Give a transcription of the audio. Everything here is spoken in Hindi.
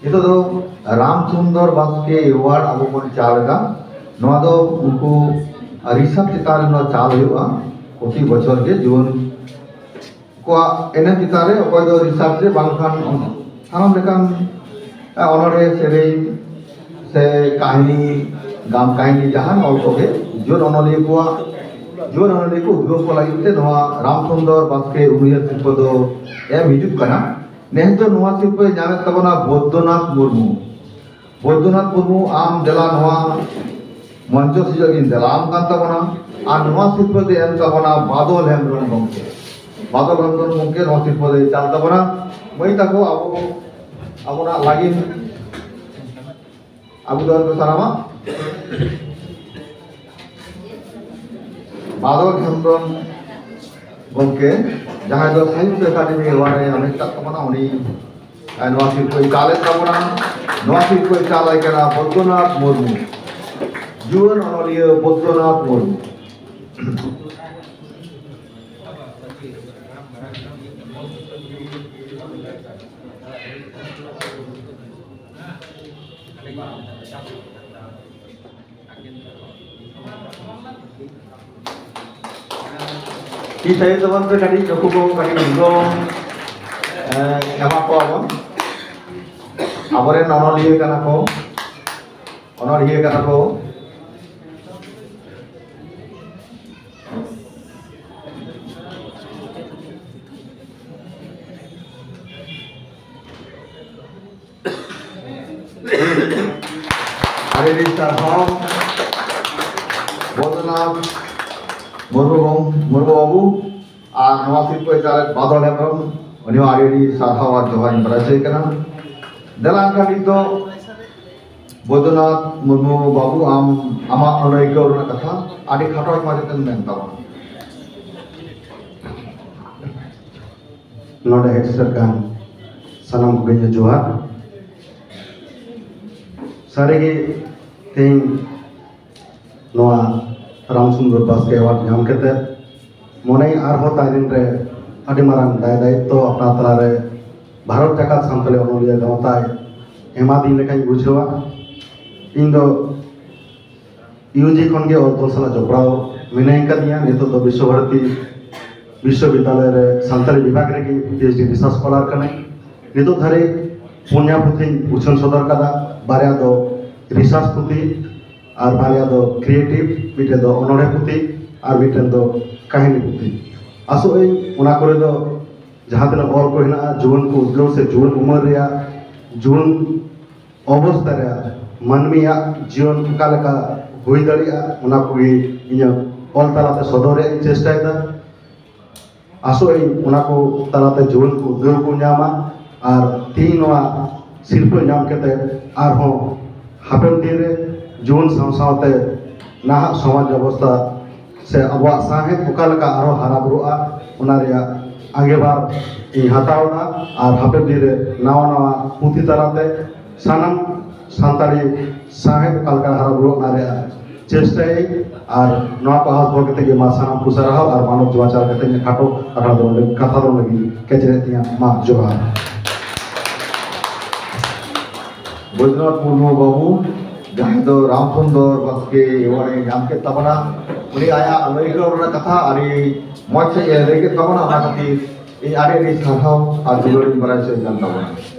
itu do Ramsundar Baske Award abu pun calekan noa do unku research चितारे नो चाल हुआ उसी बचर के जीवन को एने चितारे कोई दो रिसर्च रे बांखान थानम लेकान ऑनरे सेरे से कहानी गाम कहानी जहान और के जोन ऑनली को उद्योग को लगी ते नोआ रामचंद्र बास्के उनियर शिल्प दो एम हिजुक कना नेहतो नोआ शिल्प जाने तबना बौद्धनाथ मुर्मू आम जला नोआ मंच सिजगिन जलाम कान तबना आ नोआ शिल्प दे एम तबना बादल हेमब्रम गंके नोआ शिल्प दे चाल तबना मई तको अबना लागिन अबु दर सारामा बादल हेमब्रम गंके जहां दो साहित्य अकादमी अवार्ड अनेक तबना उनी नोआ शिल्प चाले तबना नोआ शिल्प चालाय कना बौद्धनाथ मुर्मू जुवन ऑनलिया बौद्धनाथ मुर्मू की saya teman ke kadi cukup kadi ngom nama ko abon abore onoliya kana ko Hari ini sarham Bauddhanath Murmu Babu আর নওয়া শিল্প চালক বাদল হেমব্রম উনিও আরেডি সারহাও আর জোহান বারাইছে কেনা দেলাঙ্কা নিতো বৈদ্যনাথ মুর্মু বাবু আমা অনৈক্য রনা কথা আদি খাটো মাঝে মেন তাবন नोडे हेडसरकान सनम गय जोहार सारेगे तेन नोआ रामचंद्र बास्के अवार्ड नाम केते मने आरहो तारिन रे अडी मारांग दायित्व अपना तला रे भारत जाकात सानताली अनलिया गावताय एमा दिन लेकाय बुझेवा इन दो यूजी खन के और सला जपड़ाव मिनाय कदिया नितो दो विश्वभारती विश्वविद्यालय रे सानताली विभाग रे की पीएचडी रिसर्च स्कॉलर कने नितो धारे पुण्या पुथि उछन सदर कदा बारिया दो रिसर्च पुथि और बारिया दो क्रिएटिव मिटे दो अनोड़े पुथि और मिटे दो कहानी पुथि आसो ए उना करे दो जहां तना और को हिना जीवन को उद्योग से जीवन उम्र रे जीवन अवस्था रे मानवीय जीवन का लेका हुई दड़िया उना को इया ऑल तलाते सदरे चेष्टा दा आसो ए उना को तलाते जीवन को उद्योग को न्यामा और तीनवा शिल्प नाम केते आरो हापेन दिन रे जीवन संसावते नाहा समाज व्यवस्था से अब साहेब उकालका आरो हारा बुरुआ उना रे आगे बार इ हतावना और हापेन दिन रे नवा नवा पुथि तलाते सानम सानताली साहेब उकालका हारा बुरुआ ना रे चेष्टा और नवा पहाड़ भोगते के मा सानम पुसरा और मानव जीवाचार केते खाटो अठा दो कथा दो लगी केचरेतिया मा जोहार বৈদ্যনাথ মুর্মু বাবু जहां दो रामचंद्र बास्के अवार्ड नाम के तबना उनी आया अनैक्य रना कथा आरि मच से रेगे तबना ना खातिर इ आरे रि सारहाव आ जुलुर बराय से जान तबना